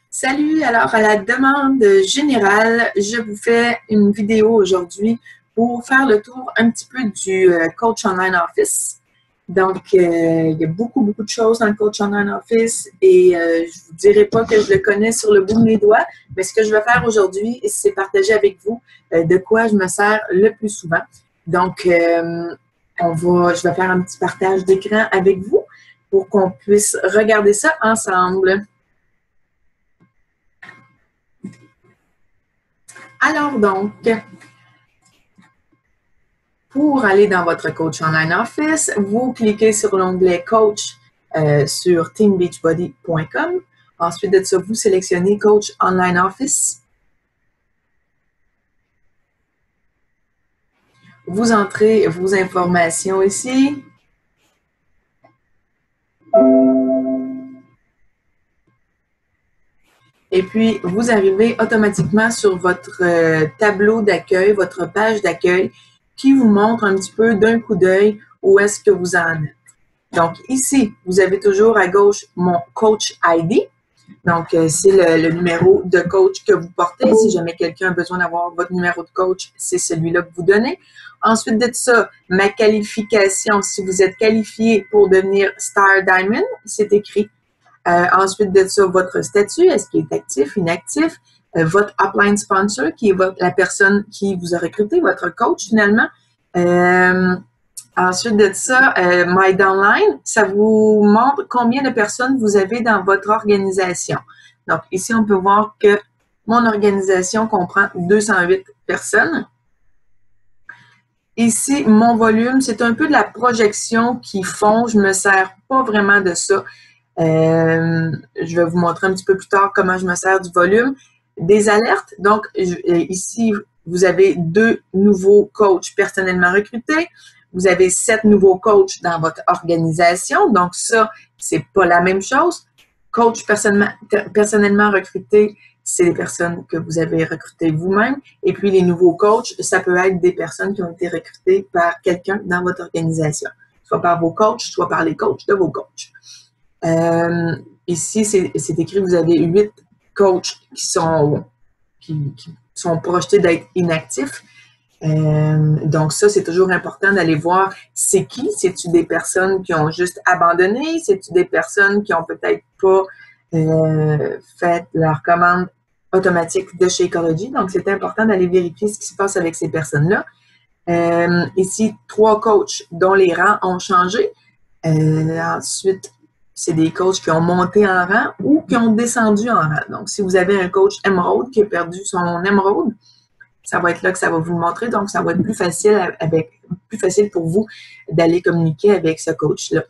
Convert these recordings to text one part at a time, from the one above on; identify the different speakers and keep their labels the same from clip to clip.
Speaker 1: Salut, alors à la demande générale, je vous fais une vidéo aujourd'hui pour faire le tour un petit peu du Coach Online Office. Donc, il y a beaucoup de choses dans le Coach Online Office et je ne vous dirai pas que je le connais sur le bout de mes doigts, mais ce que je vais faire aujourd'hui, c'est partager avec vous de quoi je me sers le plus souvent. Donc, je vais faire un petit partage d'écran avec vous pour qu'on puisse regarder ça ensemble. Alors donc, pour aller dans votre Coach Online Office, vous cliquez sur l'onglet Coach sur teambeachbody.com. Ensuite de ça, vous sélectionnez Coach Online Office. Vous entrez vos informations ici. Et puis, vous arrivez automatiquement sur votre tableau d'accueil, votre page d'accueil, qui vous montre un petit peu d'un coup d'œil où est-ce que vous en êtes. Donc, ici, vous avez toujours à gauche mon Coach ID. Donc, c'est le numéro de coach que vous portez. Si jamais quelqu'un a besoin d'avoir votre numéro de coach, c'est celui-là que vous donnez. Ensuite de ça, ma qualification, si vous êtes qualifié pour devenir Star Diamond, c'est écrit. Ensuite de ça, votre statut, est-ce qu'il est actif, inactif? Votre upline sponsor, qui est la personne qui vous a recruté, votre coach finalement. Ensuite de ça, My Downline, ça vous montre combien de personnes vous avez dans votre organisation. Donc, ici, on peut voir que mon organisation comprend 208 personnes. Ici, mon volume, c'est un peu de la projection qu'ils font. Je ne me sers pas vraiment de ça. Je vais vous montrer un petit peu plus tard comment je me sers du volume. Des alertes. Donc, ici, vous avez 2 nouveaux coachs personnellement recrutés. Vous avez 7 nouveaux coachs dans votre organisation. Donc, ça, c'est pas la même chose. Coach personnellement recruté, c'est les personnes que vous avez recrutées vous-même. Et puis, les nouveaux coachs, ça peut être des personnes qui ont été recrutées par quelqu'un dans votre organisation. Soit par vos coachs, soit par les coachs de vos coachs. Ici, c'est écrit, vous avez 8 coachs qui sont projetés d'être inactifs. Donc ça, c'est toujours important d'aller voir c'est qui. C'est-tu des personnes qui ont juste abandonné? C'est-tu des personnes qui ont peut-être pas fait leur commande automatique de chez Ecology? Donc, c'est important d'aller vérifier ce qui se passe avec ces personnes-là. Ici, 3 coachs dont les rangs ont changé. Ensuite, c'est des coachs qui ont monté en rang ou qui ont descendu en rang. Donc, si vous avez un coach Emerald qui a perdu son Emerald, ça va être là que ça va vous montrer. Donc, ça va être plus facile pour vous d'aller communiquer avec ce coach-là.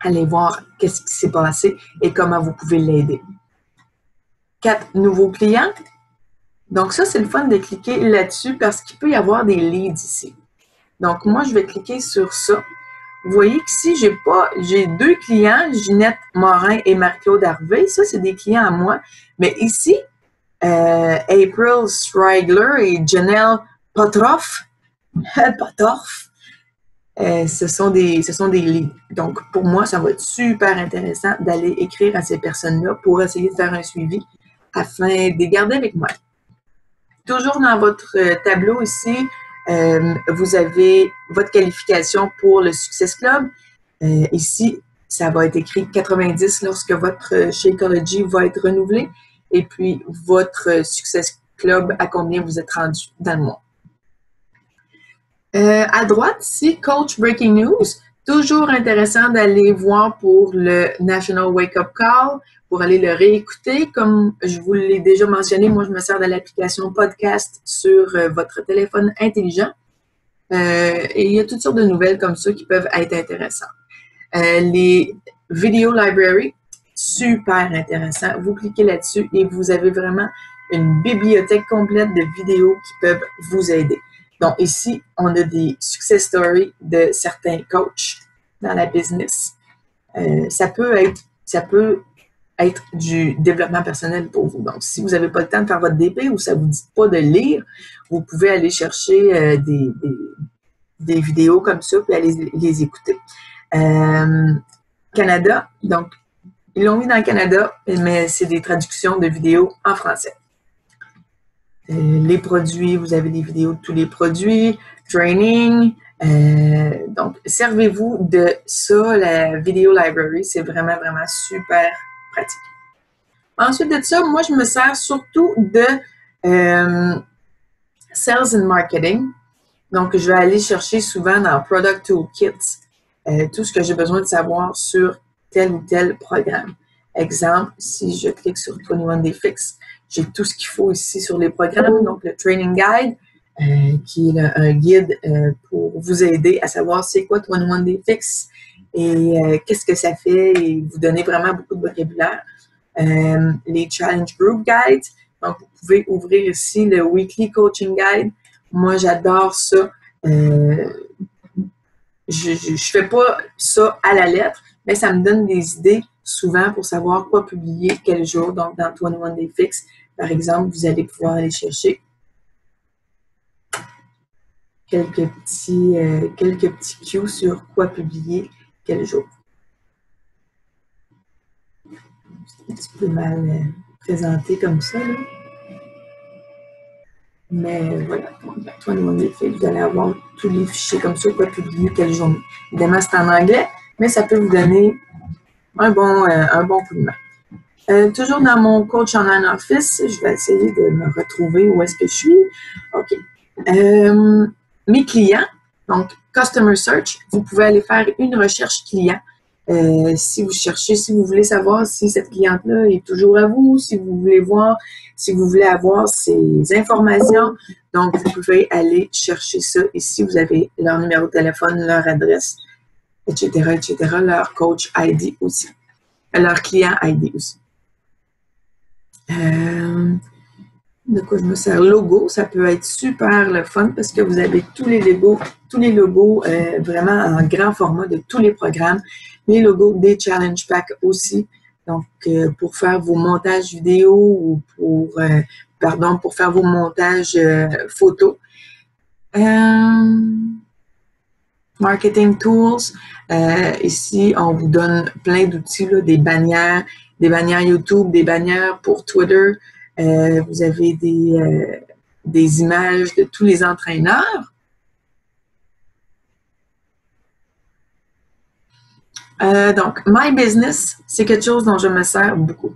Speaker 1: Allez voir qu'est-ce qui s'est passé et comment vous pouvez l'aider. 4 nouveaux clients. Donc, ça, c'est le fun de cliquer là-dessus parce qu'il peut y avoir des leads ici. Donc, moi, je vais cliquer sur ça. Vous voyez qu'ici, j'ai 2 clients, Ginette Morin et Marc-Claude Harvey. Ça, c'est des clients à moi. Mais ici, April Strigler et Janelle Potroff, ce sont des leads. Donc, pour moi, ça va être super intéressant d'aller écrire à ces personnes-là pour essayer de faire un suivi afin de les garder avec moi. Toujours dans votre tableau ici, vous avez votre qualification pour le Success Club. Ici, ça va être écrit 90 lorsque votre chez Ecology va être renouvelé. Et puis, votre Success Club, à combien vous êtes rendu dans le mois. À droite, ici, Coach Breaking News. Toujours intéressant d'aller voir pour le National Wake Up Call, pour aller le réécouter. Comme je vous l'ai déjà mentionné, moi, je me sers de l'application podcast sur votre téléphone intelligent. Et il y a toutes sortes de nouvelles comme ça qui peuvent être intéressantes. Les Video Library, super intéressant. Vous cliquez là-dessus et vous avez vraiment une bibliothèque complète de vidéos qui peuvent vous aider. Donc ici, on a des success stories de certains coachs dans la business. Ça peut être du développement personnel pour vous. Donc, si vous n'avez pas le temps de faire votre DP ou ça ne vous dit pas de lire, vous pouvez aller chercher des vidéos comme ça puis aller les écouter. Canada, donc Ils l'ont mis dans le Canada, mais c'est des traductions de vidéos en français. Les produits, vous avez des vidéos de tous les produits, training. Donc, servez-vous de ça, la Video Library. C'est vraiment, vraiment super pratique. Ensuite de ça, moi, je me sers surtout de Sales and Marketing. Donc, je vais aller chercher souvent dans Product Toolkits tout ce que j'ai besoin de savoir sur tel ou tel programme. Exemple, si je clique sur 21 Day Fix, j'ai tout ce qu'il faut ici sur les programmes. Donc, le Training Guide, qui est un guide pour vous aider à savoir c'est quoi 21 Day Fix et qu'est-ce que ça fait et vous donner vraiment beaucoup de vocabulaire. Les Challenge Group Guides. Donc, vous pouvez ouvrir ici le Weekly Coaching Guide. Moi, j'adore ça. Je fais pas ça à la lettre, mais ça me donne des idées souvent pour savoir quoi publier quel jour. Donc, dans 21 Day Fix, par exemple, vous allez pouvoir aller chercher quelques petits cues sur quoi publier quel jour. C'est un petit peu mal présenté comme ça, là. Mais voilà, dans 21 Day Fix, vous allez avoir tous les fichiers comme ça, quoi publier quelle journée. Évidemment, c'est en anglais, mais ça peut vous donner un bon coup de main. Toujours dans mon Coach Online Office, je vais essayer de me retrouver où est-ce que je suis. OK. Mes clients, donc Customer Search, vous pouvez aller faire une recherche client. Si vous cherchez, si vous voulez savoir si cette cliente-là est toujours à vous, si vous voulez voir, si vous voulez avoir ces informations, donc vous pouvez aller chercher ça ici. Vous avez leur numéro de téléphone, leur adresse, etc., leur coach ID aussi, leur client ID aussi. De quoi je me sers? Logo, ça peut être super le fun parce que vous avez tous les logos vraiment en grand format de tous les programmes. Les logos des Challenge Packs aussi. Donc, pour faire vos montages vidéo ou pour faire vos montages photos. Marketing Tools. Ici, on vous donne plein d'outils, des bannières YouTube, des bannières pour Twitter. Vous avez des images de tous les entraîneurs. Donc, My Business, c'est quelque chose dont je me sers beaucoup.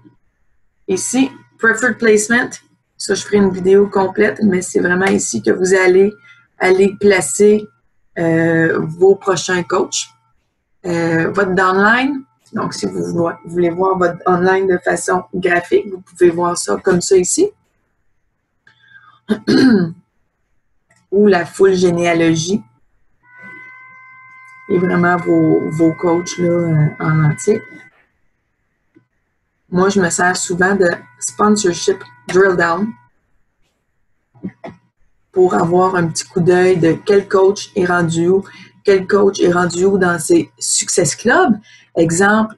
Speaker 1: Ici, Preferred Placement. Ça, je ferai une vidéo complète, mais c'est vraiment ici que vous allez placer vos prochains coachs. Votre downline. Donc, si vous voulez voir votre online de façon graphique, vous pouvez voir ça comme ça ici. Ou la full généalogie. Et vraiment vos coachs là, en entier. Moi, je me sers souvent de Sponsorship Drill Down pour avoir un petit coup d'œil de quel coach est rendu où, quel coach est rendu où dans ses Success Club. Exemple,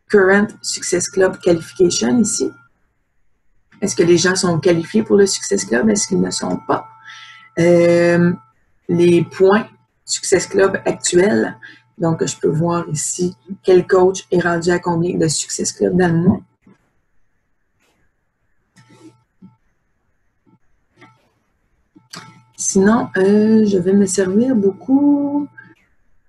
Speaker 1: Current Success Club Qualification ici. Est-ce que les gens sont qualifiés pour le Success Club? Est-ce qu'ils ne sont pas? Les points Success Club actuels. Donc, je peux voir ici quel coach est rendu à combien de Success Club dans le mois. Sinon, je vais me servir beaucoup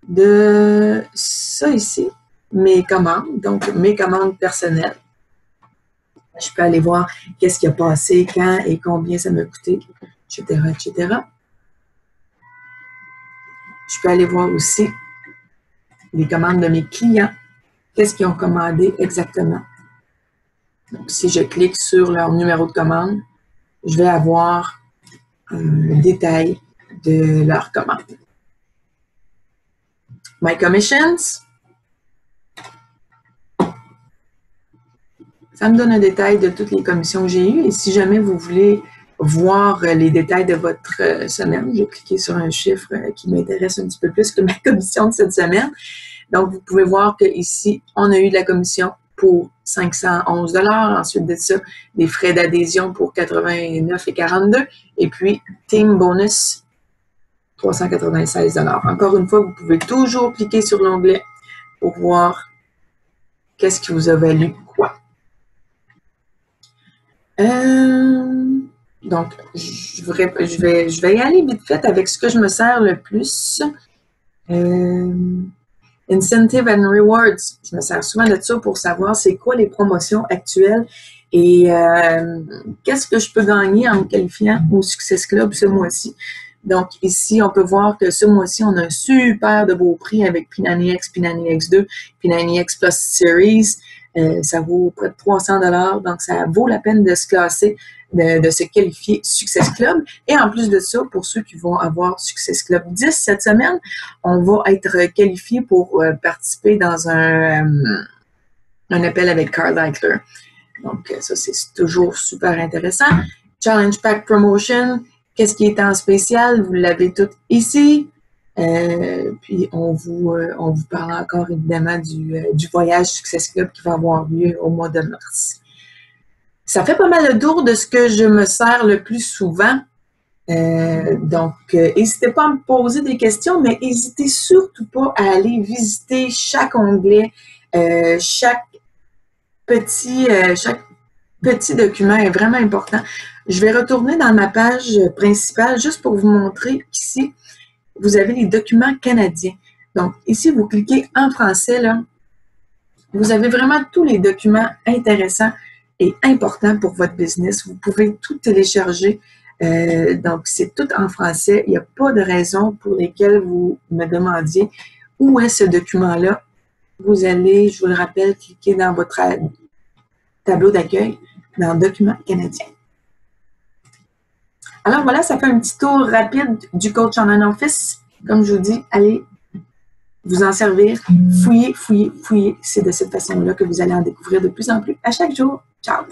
Speaker 1: de ça ici, mes commandes, donc mes commandes personnelles. Je peux aller voir qu'est-ce qui a passé, quand et combien ça m'a coûté, etc., etc. Je peux aller voir aussi les commandes de mes clients. Qu'est-ce qu'ils ont commandé exactement? Donc, si je clique sur leur numéro de commande, je vais avoir le détail de leur commande. My Commissions. Ça me donne un détail de toutes les commissions que j'ai eues. Et si jamais vous voulez voir les détails de votre semaine, j'ai cliqué sur un chiffre qui m'intéresse un petit peu plus que ma commission de cette semaine. Donc, vous pouvez voir qu'ici, on a eu de la commission pour 511 $. Ensuite de ça, des frais d'adhésion pour 89,42 $. Et puis, Team Bonus, 396 $. Encore une fois, vous pouvez toujours cliquer sur l'onglet pour voir qu'est-ce qui vous a valu quoi. Donc, je vais y aller vite fait avec ce que je me sers le plus. Incentive and Rewards. Je me sers souvent de ça pour savoir c'est quoi les promotions actuelles et qu'est-ce que je peux gagner en me qualifiant au Success Club ce mois-ci. Donc, ici, on peut voir que ce mois-ci, on a un super de beau prix avec P90X, P90X2, P90X Plus Series. Ça vaut près de 300 $, donc ça vaut la peine de se classer, de se qualifier Success Club. Et en plus de ça, pour ceux qui vont avoir Success Club 10 cette semaine, on va être qualifié pour participer dans un appel avec Carl Eichler. Donc, ça, c'est toujours super intéressant. Challenge Pack Promotion. Qu'est-ce qui est en spécial? Vous l'avez tout ici. Puis, on vous parle encore évidemment du voyage Success Club qui va avoir lieu au mois de mars. Ça fait pas mal le tour de ce que je me sers le plus souvent. Donc, n'hésitez pas à me poser des questions, mais n'hésitez surtout pas à aller visiter chaque onglet, chaque petit document est vraiment important. Je vais retourner dans ma page principale juste pour vous montrer qu'ici, vous avez les documents canadiens. Donc, ici, vous cliquez en français, là. Vous avez vraiment tous les documents intéressants et importants pour votre business. Vous pouvez tout télécharger. Donc, c'est tout en français. Il n'y a pas de raison pour lesquelles vous me demandiez où est ce document-là. Vous allez, je vous le rappelle, cliquer dans votre tableau d'accueil dans Documents canadiens. Alors voilà, ça fait un petit tour rapide du Coach Online Office. Comme je vous dis, allez vous en servir, fouillez, fouillez, fouillez. C'est de cette façon-là que vous allez en découvrir de plus en plus à chaque jour. Ciao!